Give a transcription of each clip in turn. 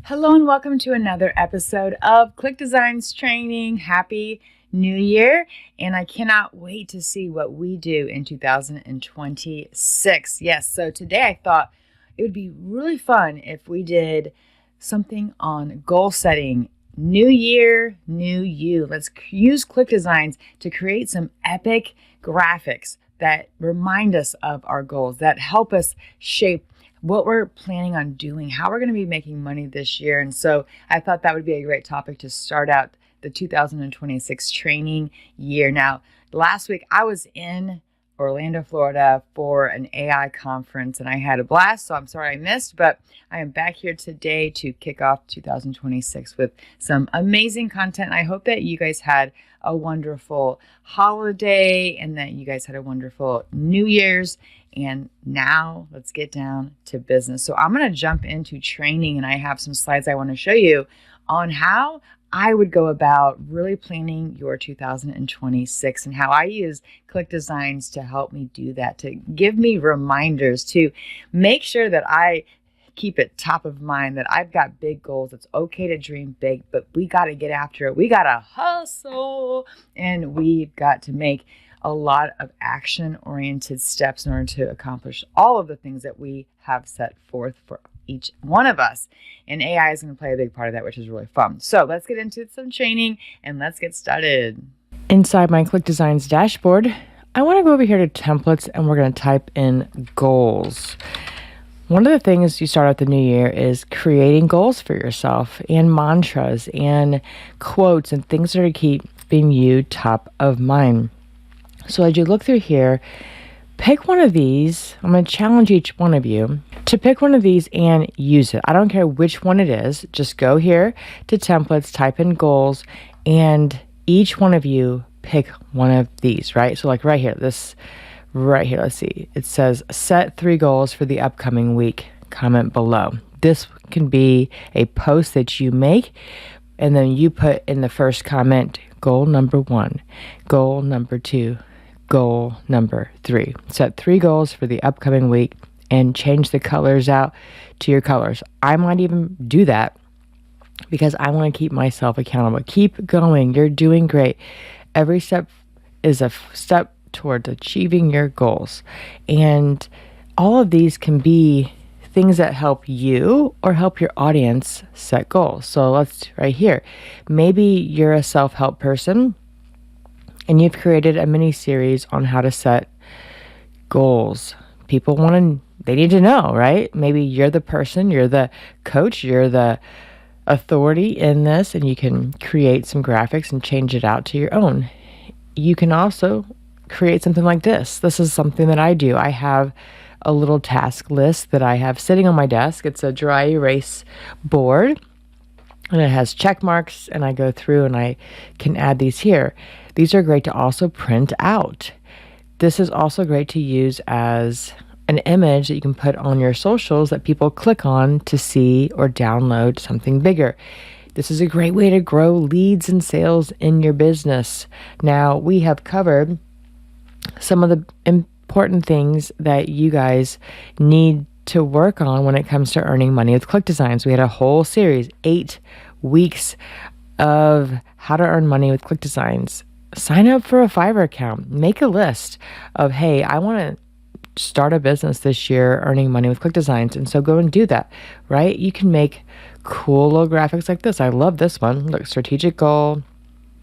Hello and welcome to another episode of ClickDesigns training. Happy New Year. And I cannot wait to see what we do in 2026. Yes, so today I thought it would be really fun if we did something on goal setting. New year, new you. Let's use ClickDesigns to create some epic graphics that remind us of our goals, that help us shape what we're planning on doing, how we're going to be making money this year. And so I thought that would be a great topic to start out the 2026 training year. Now, last week I was in Orlando, Florida for an AI conference and I had a blast. So I'm sorry I missed, but I am back here today to kick off 2026 with some amazing content. I hope that you guys had a wonderful holiday and that you guys had a wonderful New Year's. And now let's get down to business. So I'm going to jump into training and I have some slides I want to show you on how I would go about really planning your 2026 and how I use ClickDesigns to help me do that, to give me reminders, to make sure that I keep it top of mind, that I've got big goals. It's okay to dream big, but we got to get after it. We got to hustle and we've got to make a lot of action-oriented steps in order to accomplish all of the things that we have set forth for each one of us. And AI is going to play a big part of that, which is really fun. So let's get into some training and let's get started. Inside my ClickDesigns dashboard, I want to go over here to templates and we're going to type in goals. One of the things you start out the new year is creating goals for yourself and mantras and quotes and things that are keeping you top of mind. So as you look through here, pick one of these. I'm going to challenge each one of you to pick one of these and use it. I don't care which one it is. Just go here to templates, type in goals, and each one of you pick one of these, right? So like right here, this right here, let's see. It says set 3 goals for the upcoming week. Comment below. This can be a post that you make, and then you put in the first comment, goal number 1, goal number 2, goal number 3. Set 3 goals for the upcoming week and change the colors out to your colors. I might even do that because I want to keep myself accountable. Keep going. You're doing great. Every step is a step towards achieving your goals. And all of these can be things that help you or help your audience set goals. So let's right here. Maybe you're a self-help person and you've created a mini series on how to set goals. People they need to know, right? Maybe you're the person, you're the coach, you're the authority in this, and you can create some graphics and change it out to your own. You can also create something like this. This is something that I do. I have a little task list that I have sitting on my desk. It's a dry erase board and it has check marks, and I go through and I can add these here. These are great to also print out. This is also great to use as an image that you can put on your socials that people click on to see or download something bigger. This is a great way to grow leads and sales in your business. Now, we have covered some of the important things that you guys need to work on when it comes to earning money with ClickDesigns. We had a whole series, 8 weeks of how to earn money with ClickDesigns. Sign up for a Fiverr account. Make a list of, hey, I want to start a business this year earning money with ClickDesigns. And so go and do that, right? You can make cool little graphics like this. I love this one. Look, strategic goal.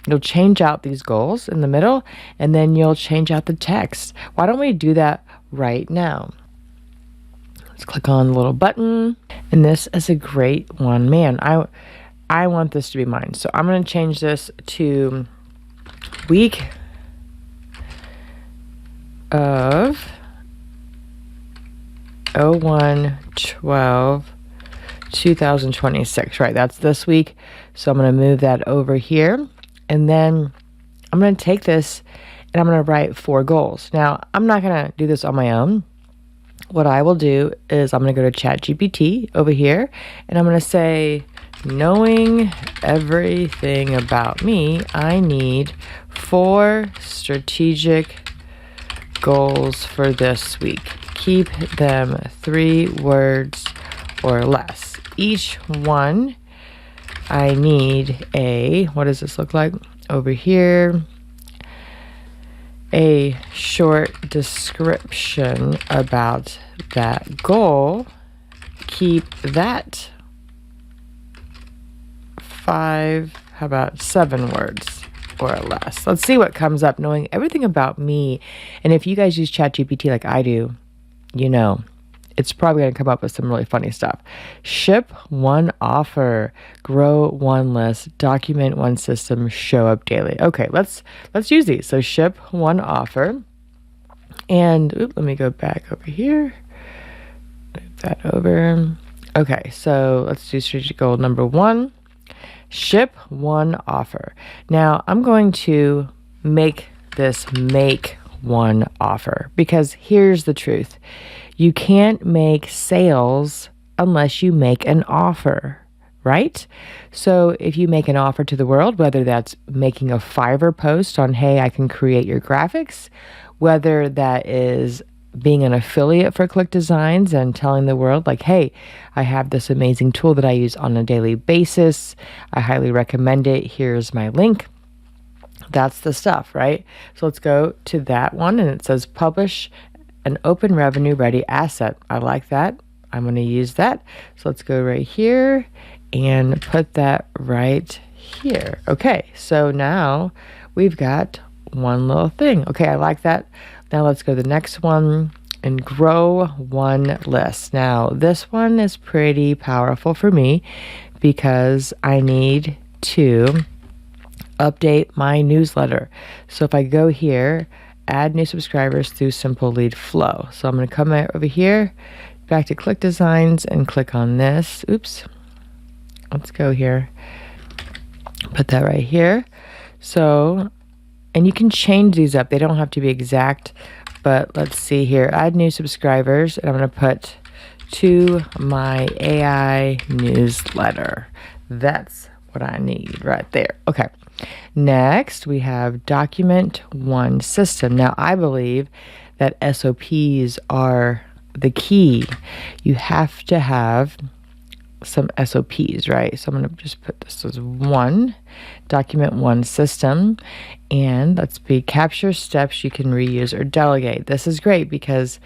You'll change out these goals in the middle, and then you'll change out the text. Why don't we do that right now? Let's click on the little button, and this is a great one. Man, I want this to be mine. So I'm going to change this to week of 01/12/2026. Right, that's this week. So I'm going to move that over here. And then I'm going to take this and I'm going to write 4 goals. Now, I'm not going to do this on my own. What I will do is I'm going to go to ChatGPT over here and I'm going to say, knowing everything about me, I need 4 strategic goals for this week. Keep them 3 words or less. each one, I need a, what does this look like? Over here, a short description about that goal. Keep that 5, how about 7 words or less. Let's see what comes up, knowing everything about me. And if you guys use ChatGPT like I do, you know, it's probably going to come up with some really funny stuff. Ship 1 offer, grow 1 list, document 1 system, show up daily. Okay, let's use these. So ship 1 offer, and let me go back over here. Move that over. Okay, so let's do strategic goal number 1. Ship 1 offer. Now I'm going to make this make 1 offer, because here's the truth. You can't make sales unless you make an offer, right? So if you make an offer to the world, whether that's making a Fiverr post on, hey, I can create your graphics, whether that is being an affiliate for ClickDesigns and telling the world like, hey, I have this amazing tool that I use on a daily basis. I highly recommend it. Here's my link. That's the stuff, right? So let's go to that one, and it says publish an open revenue ready asset. I like that. I'm going to use that. So let's go right here and put that right here. Okay, so now we've got one little thing. Okay, I like that. Now let's go to the next one and grow 1 list. Now this one is pretty powerful for me because I need to update my newsletter. So if I go here, add new subscribers through simple lead flow. So I'm going to come over here, back to ClickDesigns, and click on this. Oops. Let's go here. Put that right here. So, and you can change these up. They don't have to be exact, but let's see here. Add new subscribers, and I'm going to put to my AI newsletter. That's what I need right there. Okay. Next, we have document 1 system. Now, I believe that SOPs are the key. You have to have some SOPs, right? So I'm going to just put this as 1, document 1 system, and let's be capture steps you can reuse or delegate. This is great because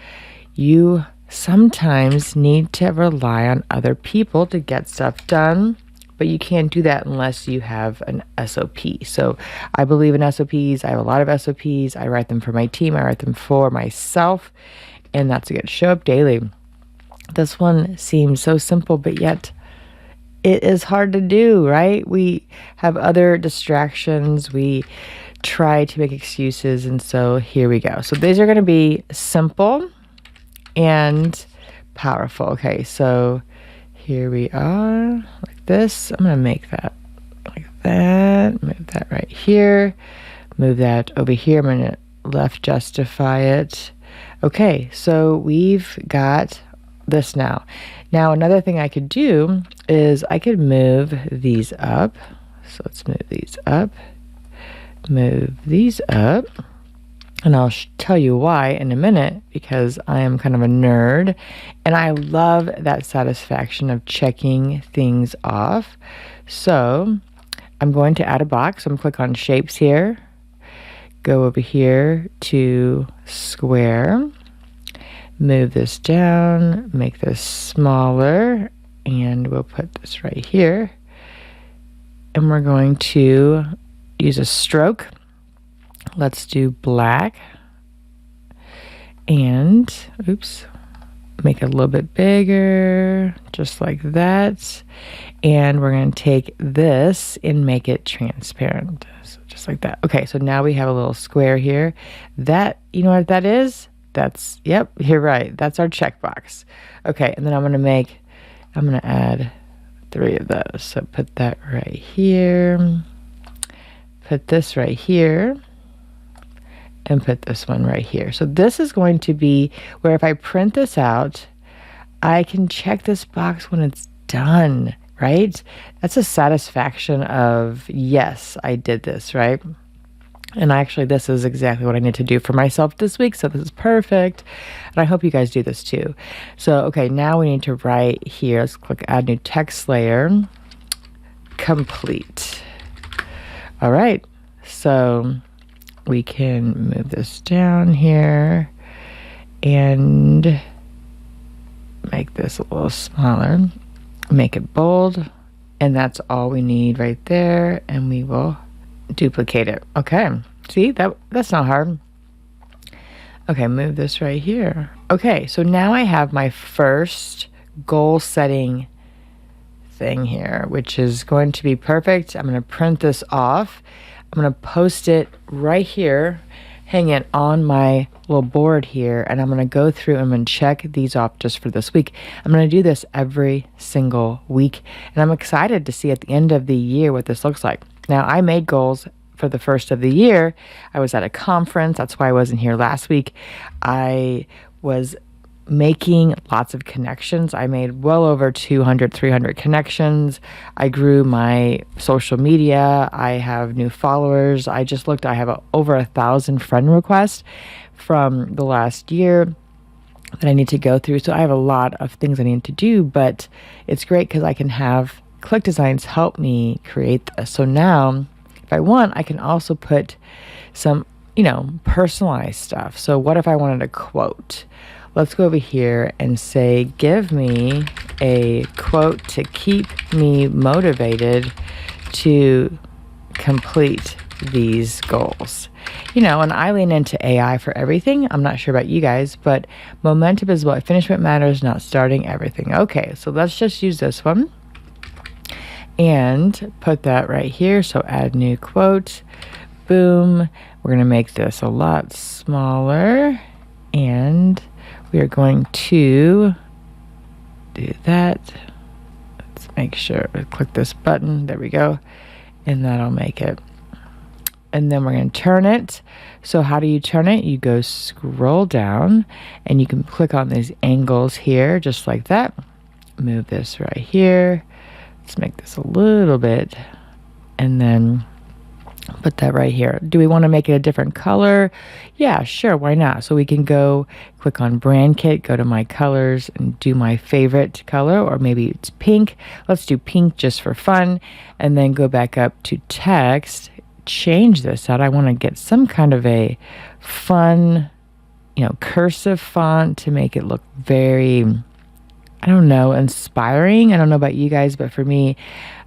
you sometimes need to rely on other people to get stuff done, but you can't do that unless you have an SOP. So I believe in SOPs. I have a lot of SOPs. I write them for my team. I write them for myself, and that's good. Show up daily. This one seems so simple, but yet it is hard to do, right? We have other distractions. We try to make excuses, and so here we go. So these are going to be simple and powerful. Okay, so here we are, like this. I'm going to make that like that. Move that right here. Move that over here. I'm going to left justify it. Okay, so we've got this now. Now, another thing I could do is I could move these up. So let's move these up. Move these up. And I'll tell you why in a minute, because I am kind of a nerd and I love that satisfaction of checking things off. So I'm going to add a box. I'm going to click on shapes here, go over here to square, move this down, make this smaller, and we'll put this right here. And we're going to use a stroke. Let's do black, and oops, make it a little bit bigger, just like that. And we're going to take this and make it transparent, so just like that. Okay, so now we have a little square here. That, you know what that is? That's, yep, you're right. That's our checkbox. Okay, and then I'm going to add 3 of those. So put that right here, put this right here, and put this one right here. So this is going to be where if I print this out, I can check this box when it's done, right? That's a satisfaction of, yes, I did this, right? And actually, this is exactly what I need to do for myself this week. So this is perfect. And I hope you guys do this too. So, okay, now we need to write here. Let's click add new text layer. Complete. All right. So we can move this down here and make this a little smaller. Make it bold. And that's all we need right there. And we will duplicate it. Okay. See, that's not hard. Okay, move this right here. Okay, so now I have my first goal setting thing here, which is going to be perfect. I'm going to print this off. I'm going to post it right here, hang it on my little board here, and I'm going to go through and I'm going to check these off just for this week. I'm going to do this every single week, and I'm excited to see at the end of the year what this looks like. Now, I made goals for the first of the year. I was at a conference. That's why I wasn't here last week. I was making lots of connections. I made well over 200, 300 connections. I grew my social media. I have new followers. I just looked, I have over 1,000 friend requests from the last year that I need to go through. So I have a lot of things I need to do, but it's great because I can have ClickDesigns help me create this. So now, if I want, I can also put some, personalized stuff. So what if I wanted a quote? Let's go over here and say, give me a quote to keep me motivated to complete these goals. And I lean into AI for everything. I'm not sure about you guys, but momentum is what finished what matters, not starting everything. Okay, so let's just use this one and put that right here. So add new quote. Boom. We're going to make this a lot smaller, and we are going to do that. Let's make sure we click this button. There we go. And that'll make it. And then we're going to turn it. So how do you turn it? You go scroll down and you can click on these angles here, just like that. Move this right here. Let's make this a little bit, and then put that right here. Do we want to make it a different color? Yeah, sure, why not? So we can go click on brand kit, go to my colors and do my favorite color, or maybe it's pink. Let's do pink just for fun, and then go back up to text, change this out. I want to get some kind of a fun, cursive font to make it look very, inspiring. I don't know about you guys, but for me,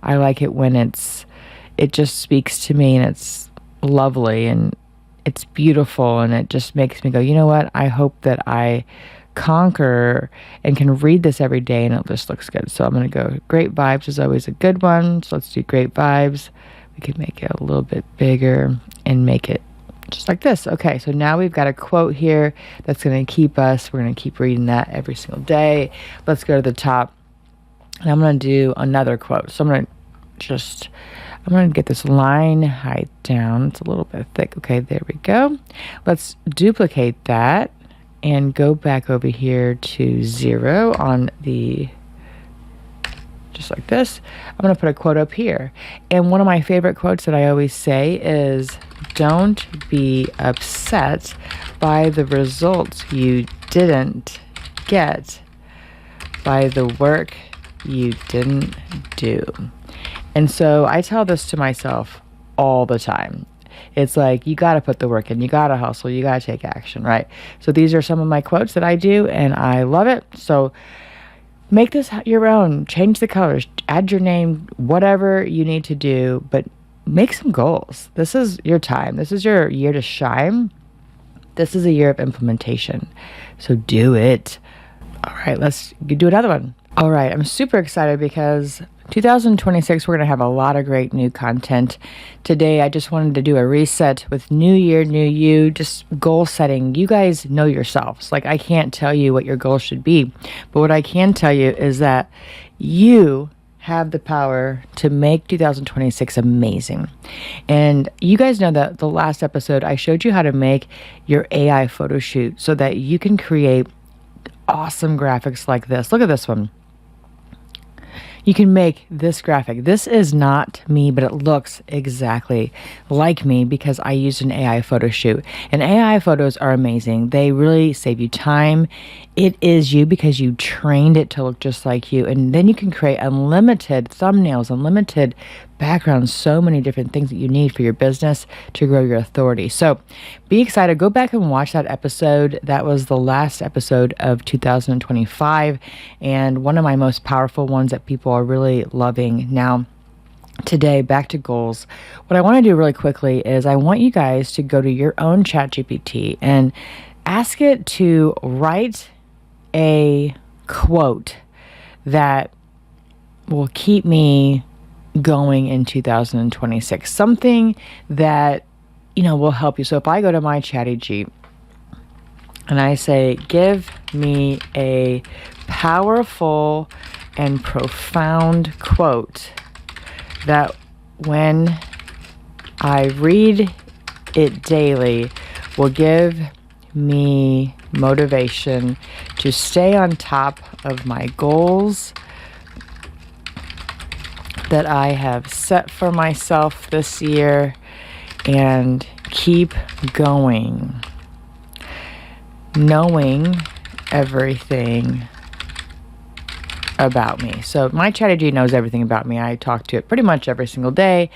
I like it when it just speaks to me and it's lovely and it's beautiful, and it just makes me go, you know what? I hope that I conquer and can read this every day and it just looks good. So I'm going to go, great vibes is always a good one. So let's do great vibes. We can make it a little bit bigger and make it just like this. Okay, so now we've got a quote here that's going to keep us. We're going to keep reading that every single day. Let's go to the top, and I'm going to do another quote. So I'm going to get this line height down. It's a little bit thick. Okay, there we go. Let's duplicate that and go back over here to 0 on the, just like this. I'm going to put a quote up here. And one of my favorite quotes that I always say is, don't be upset by the results you didn't get, by the work you didn't do. And so I tell this to myself all the time. It's like, you got to put the work in, you got to hustle, you got to take action, right? So these are some of my quotes that I do, and I love it. So make this your own, change the colors, add your name, whatever you need to do, but make some goals. This is your time. This is your year to shine. This is a year of implementation. So do it. All right, let's do another one. All right, I'm super excited because 2026, we're going to have a lot of great new content. Today, I just wanted to do a reset with new year, new you, just goal setting. You guys know yourselves. Like, I can't tell you what your goals should be, but what I can tell you is that you have the power to make 2026 amazing. And you guys know that the last episode, I showed you how to make your AI photo shoot so that you can create awesome graphics like this. Look at this one. You can make this graphic. This is not me, but it looks exactly like me because I used an AI photo shoot. And AI photos are amazing. They really save you time. It is you because you trained it to look just like you. And then you can create unlimited thumbnails, unlimited backgrounds, so many different things that you need for your business to grow your authority. So be excited. Go back and watch that episode. That was the last episode of 2025 and one of my most powerful ones that people are really loving. Now, today, back to goals. What I want to do really quickly is I want you guys to go to your own ChatGPT and ask it to write a quote that will keep me going in 2026. Something that, will help you. So if I go to my ChatGPT and I say, give me a powerful and profound quote that when I read it daily will give me motivation to stay on top of my goals that I have set for myself this year and keep going, knowing everything about me. So my ChatGPT knows everything about me. I talk to it pretty much every single day.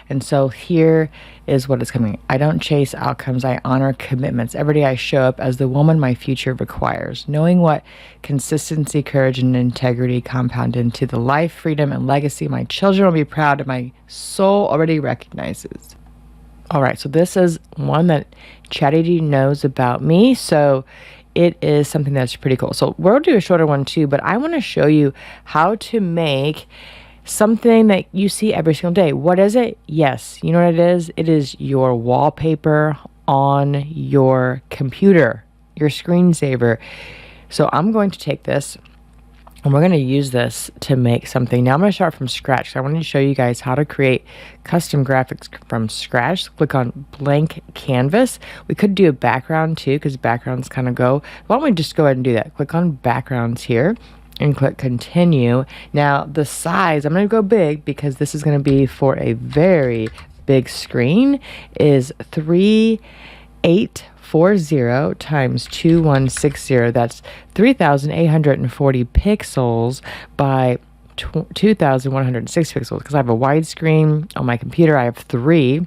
And so here is what is coming. I don't chase outcomes. I honor commitments. Every day I show up as the woman my future requires, knowing what consistency, courage, and integrity compound into the life, freedom, and legacy my children will be proud of, my soul already recognizes. All right, so this is one that ChatGPT knows about me. So it is something that's pretty cool. So we'll do a shorter one too, but I want to show you how to make something that you see every single day. What is it? Yes, you know what it is? It is your wallpaper on your computer, your screensaver. So I'm going to take this and we're going to use this to make something. Now I'm going to start from scratch. So I wanted to show you guys how to create custom graphics from scratch. Click on blank canvas. We could do a background too because backgrounds kind of go. Why don't we just go ahead and do that? Click on backgrounds here and click continue. Now the size, I'm going to go big because this is going to be for a very big screen, is 3840 times 2160. That's 3,840 pixels by 2,106 pixels because I have a wide screen on my computer. I have 3.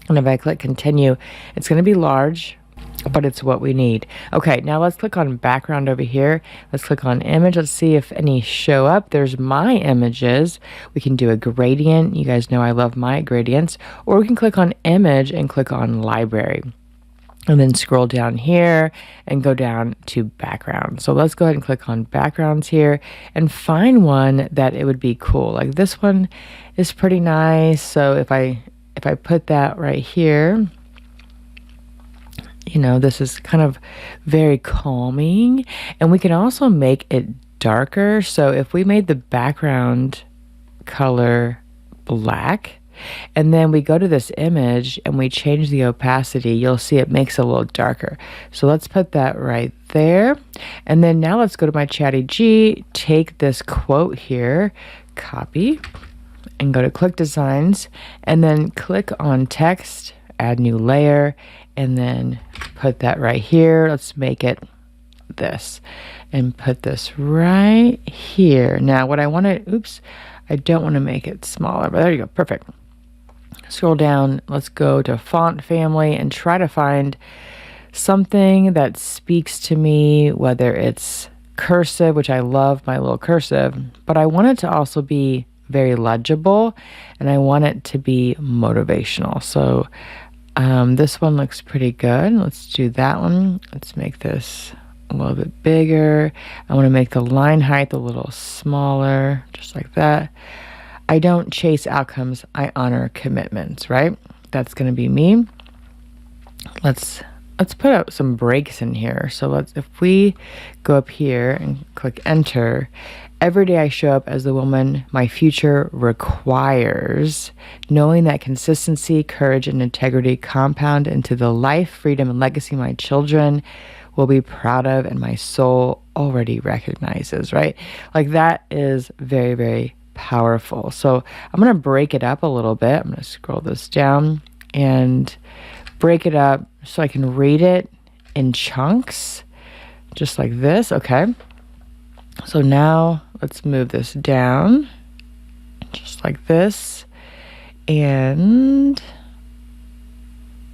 And if I click continue, it's going to be large, but it's what we need. Okay, now let's click on background over here. Let's click on image. Let's see if any show up. There's my images. We can do a gradient. You guys know I love my gradients. Or we can click on image and click on library. And then scroll down here and go down to background. So let's go ahead and click on backgrounds here and find one that it would be cool. Like this one is pretty nice. So if I put that right here, this is kind of very calming. And we can also make it darker. So if we made the background color black, and then we go to this image and we change the opacity, you'll see it makes it a little darker. So let's put that right there. And then now let's go to my ChatGPT, take this quote here, copy, and go to ClickDesigns, and then click on text, add new layer, and then put that right here. Let's make it this and put this right here. Now what I want to, I don't want to make it smaller, but there you go, perfect. Scroll down, let's go to font family and try to find something that speaks to me, whether it's cursive, which I love my little cursive, but I want it to also be very legible and I want it to be motivational. So this one looks pretty good. Let's do that one. Let's make this a little bit bigger. I want to make the line height a little smaller, just like that. I don't chase outcomes. I honor commitments, right? That's going to be me. Let's put out some breaks in here. So if we go up here and click enter, every day I show up as the woman my future requires, knowing that consistency, courage, and integrity compound into the life, freedom, and legacy my children will be proud of and my soul already recognizes, right? Like that is very, very powerful. So I'm going to break it up a little bit. I'm going to scroll this down and break it up so I can read it in chunks, just like this. Okay. So now let's move this down, just like this. And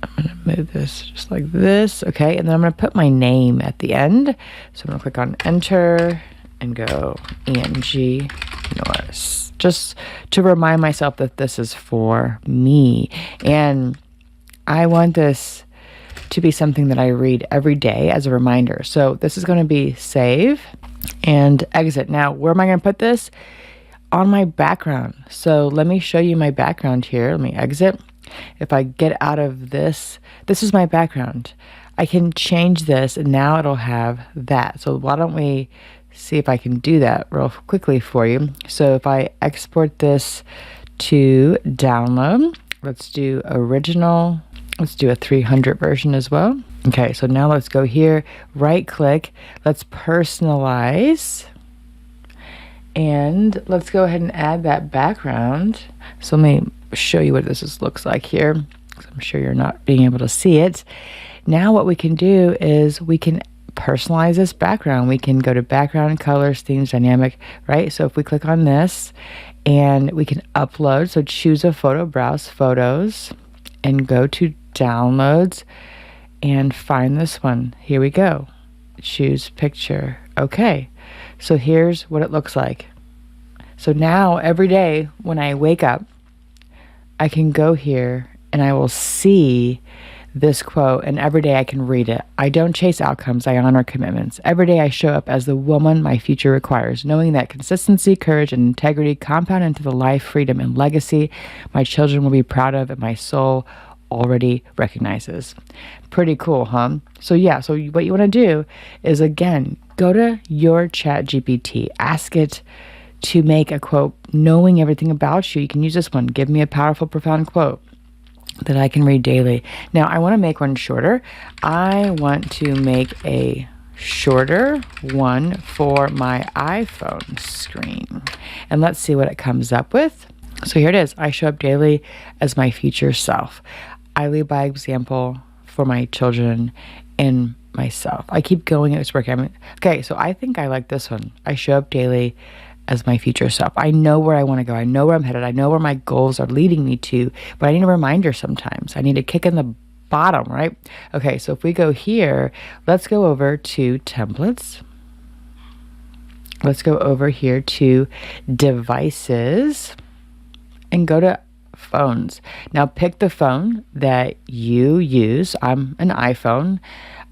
I'm going to move this just like this. Okay. And then I'm going to put my name at the end. So I'm going to click on enter and go ENG Norris, just to remind myself that this is for me. And I want this to be something that I read every day as a reminder. So this is going to be save and exit. Now, where am I going to put this? On my background. So let me show you my background here. Let me exit. If I get out of this, this is my background. I can change this and now it'll have that. So why don't we see if I can do that real quickly for you. So if I export this to download, let's do original. Let's do a 300 version as well. Okay, so now let's go here, right click, let's personalize, and let's go ahead and add that background. So let me show you what this looks like here, because I'm sure you're not being able to see it. Now what we can do is we can personalize this background. We can go to background, colors, themes, dynamic, right? So if we click on this and we can upload, so choose a photo, browse photos, and go to downloads and find this one. Here we go. Choose picture. Okay. So here's what it looks like. So now every day when I wake up, I can go here and I will see this quote, and every day I can read it. I don't chase outcomes, I honor commitments. Every day I show up as the woman my future requires, knowing that consistency, courage, and integrity compound into the life, freedom, and legacy my children will be proud of and my soul already recognizes. Pretty cool, huh? So yeah, so what you want to do is, again, go to your ChatGPT, ask it to make a quote knowing everything about you. You can use this one. Give me a powerful, profound quote that I can read daily. Now, I want to make one shorter. I want to make a shorter one for my iPhone screen. And let's see what it comes up with. So here it is. I show up daily as my future self. I lead by example for my children and myself. I keep going. It's working. Okay, so I think I like this one. I show up daily as my future self. I know where I want to go. I know where I'm headed. I know where my goals are leading me to, but I need a reminder sometimes. I need a kick in the bottom, right? Okay, so if we go here, let's go over to templates. Let's go over here to devices and go to phones. Now pick the phone that you use. I'm an iPhone.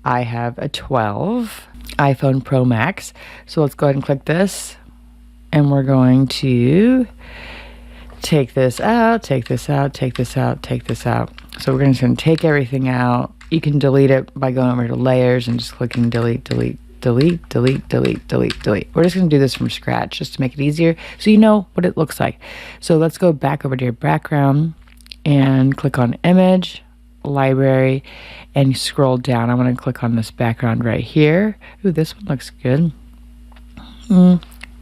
I have a 12 iPhone Pro Max. So let's go ahead and click this. And we're going to take this out, take this out, take this out, take this out. So we're just going to take everything out. You can delete it by going over to layers and just clicking delete, delete, delete, delete, delete, delete, delete. We're just going to do this from scratch just to make it easier so you know what it looks like. So let's go back over to your background and click on image, library, and scroll down. I want to click on this background right here. Ooh, this one looks good.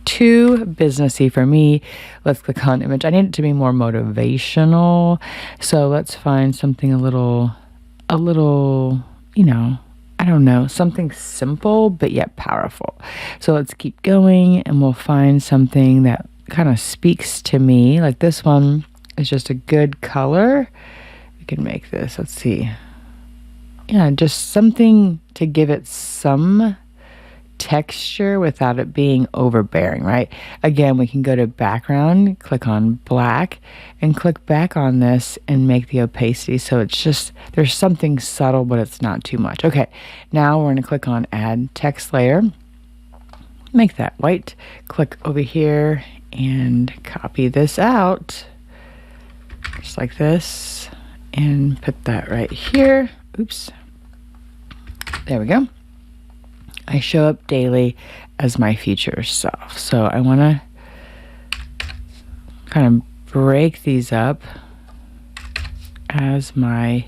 Too businessy for me. Let's click on image. I need it to be more motivational. So let's find something a little, you know, I don't know, something simple but yet powerful. So let's keep going and we'll find something that kind of speaks to me. Like this one is just a good color. We can make this, let's see. Yeah, just something to give it some texture without it being overbearing, right? Again, we can go to background, click on black, and click back on this and make the opacity so it's just, there's something subtle, but it's not too much. Okay, now we're going to click on add text layer, make that white, click over here and copy this out, just like this, and put that right here. Oops. There we go. I show up daily as my future self. So I want to kind of break these up as my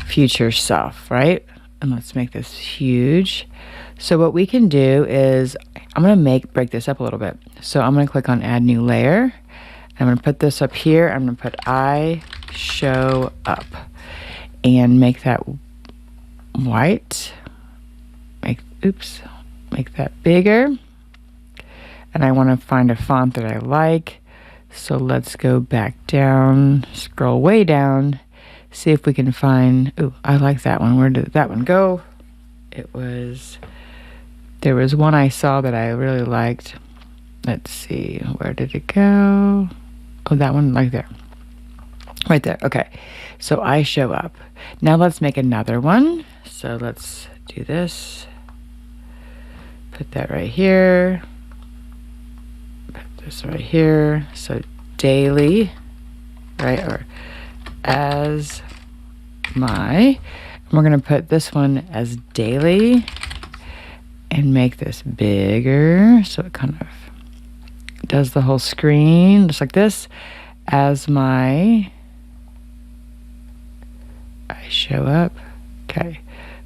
future self, right? And let's make this huge. So what we can do is I'm going to break this up a little bit. So I'm going to click on add new layer. I'm going to put this up here. I'm going to put I show up and make that white. Make that bigger. And I want to find a font that I like. So let's go back down, scroll way down, see if we can find, ooh, I like that one. Where did that one go? There was one I saw that I really liked. Let's see, where did it go? Oh, that one, like there. Right there, okay. So I show up. Now let's make another one. So let's do this. Put that right here. Put this right here. So daily, right? Or as my, and we're gonna put this one as daily and make this bigger. So it kind of does the whole screen just like this. As my, I show up. Okay,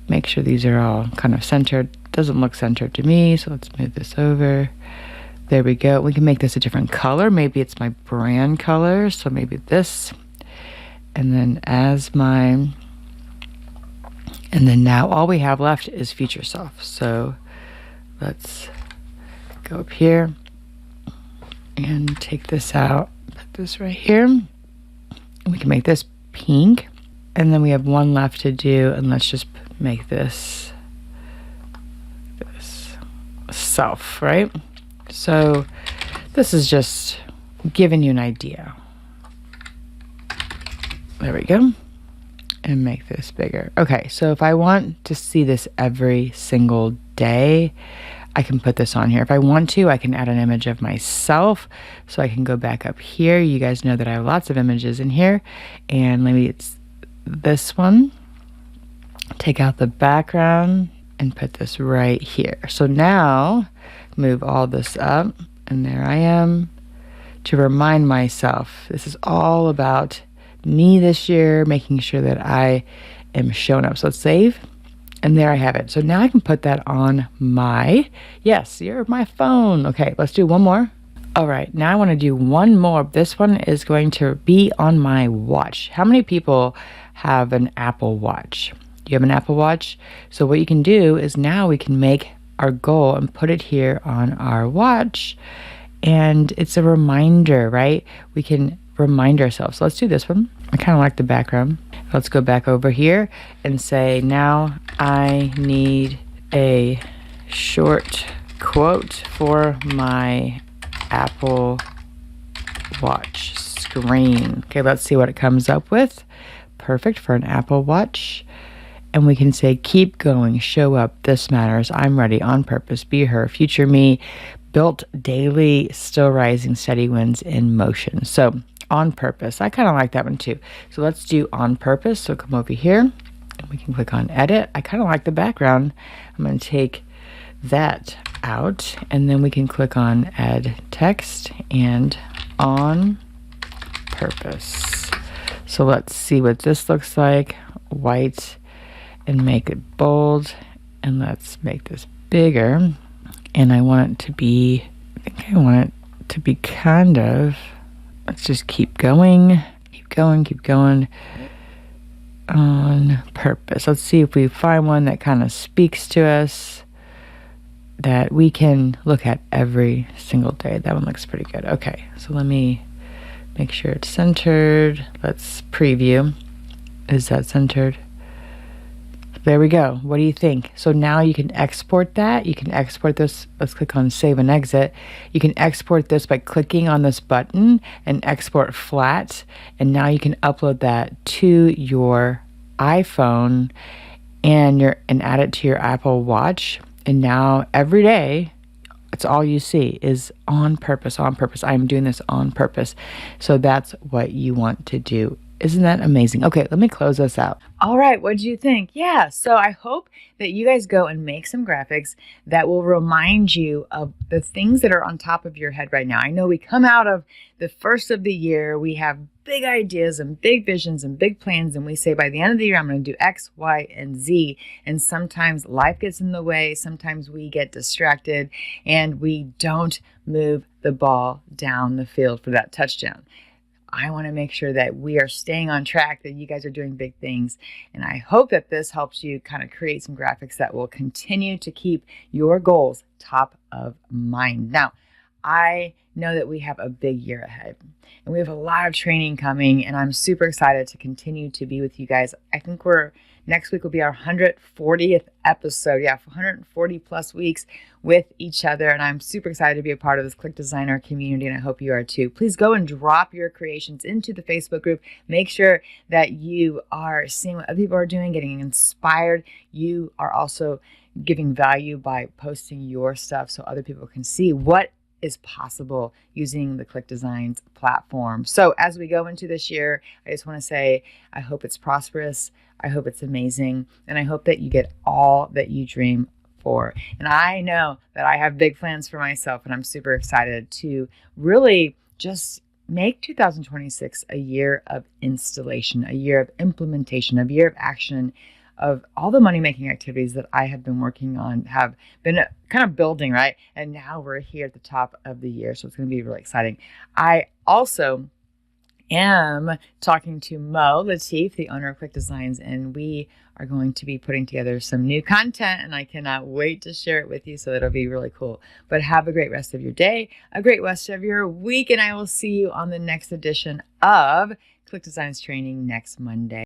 make sure these are all kind of centered. Doesn't look centered to me, so let's move this over. There we go. We can make this a different color. Maybe it's my brand color, so maybe this. And then as my, and then now all we have left is Futuresoft. So let's go up here and take this out. Put this right here. We can make this pink. And then we have one left to do, and let's just make this self, right? So this is just giving you an idea. There we go. And make this bigger. Okay, so if I want to see this every single day, I can put this on here. If I want to, I can add an image of myself. So I can go back up here. You guys know that I have lots of images in here. And maybe it's this one. Take out the background and put this right here. So now move all this up, and there I am, to remind myself this is all about me this year, making sure that I am showing up. So let's save, and there I have it. So now I can put that on my, yes, you're my phone. Okay, let's do one more. All right, now I want to do one more. This one is going to be on my watch. How many people have an Apple Watch? Do you have an Apple Watch? So what you can do is now we can make our goal and put it here on our watch. And it's a reminder, right? We can remind ourselves. So let's do this one. I kind of like the background. Let's go back over here and say, now I need a short quote for my Apple Watch screen. Okay, let's see what it comes up with. Perfect for an Apple Watch. And we can say, keep going, show up, this matters, I'm ready, on purpose, be her, future me, built daily, still rising, steady wins in motion. So on purpose, I kind of like that one too. So let's do on purpose. So come over here and we can click on edit. I kind of like the background. I'm going to take that out, and then we can click on add text and on purpose. So let's see what this looks like. White, and make it bold, and let's make this bigger. And I want it to be, I think I want it to be kind of, let's just keep going, keep going on purpose. Let's see if we find one that kind of speaks to us, that we can look at every single day. That one looks pretty good. Okay, so let me make sure it's centered. Let's preview. Is that centered? There we go. What do you think? So now you can export that. You can export this. Let's click on save and exit. You can export this by clicking on this button and export flat. And now you can upload that to your iPhone and add it to your Apple Watch. And now every day, it's all you see is on purpose, on purpose. I'm doing this on purpose. So that's what you want to do Isn't that amazing? Okay, let me close us out. All right, what did you think? Yeah, so I hope that you guys go and make some graphics that will remind you of the things that are on top of your head right now. I know we come out of the first of the year, we have big ideas and big visions and big plans, and we say by the end of the year, I'm going to do X, Y, and Z. And sometimes life gets in the way, sometimes we get distracted, and we don't move the ball down the field for that touchdown. I want to make sure that we are staying on track, that you guys are doing big things. And I hope that this helps you kind of create some graphics that will continue to keep your goals top of mind. Now, I know that we have a big year ahead and we have a lot of training coming, and I'm super excited to continue to be with you guys. I think next week will be our 140th episode. Yeah, 140 plus weeks with each other. And I'm super excited to be a part of this Click Designer community, and I hope you are too. Please go and drop your creations into the Facebook group. Make sure that you are seeing what other people are doing, getting inspired. You are also giving value by posting your stuff so other people can see what is possible using the ClickDesigns platform. So as we go into this year, I just want to say, I hope it's prosperous. I hope it's amazing. And I hope that you get all that you dream for. And I know that I have big plans for myself, and I'm super excited to really just make 2026 a year of installation, a year of implementation, a year of action, of all the money-making activities that I have been working on, have been kind of building, right? And now we're here at the top of the year, so it's going to be really exciting. I also am talking to Mo Latif, the owner of ClickDesigns, and we are going to be putting together some new content, and I cannot wait to share it with you, so it'll be really cool. But have a great rest of your day, a great rest of your week, and I will see you on the next edition of ClickDesigns training next Monday.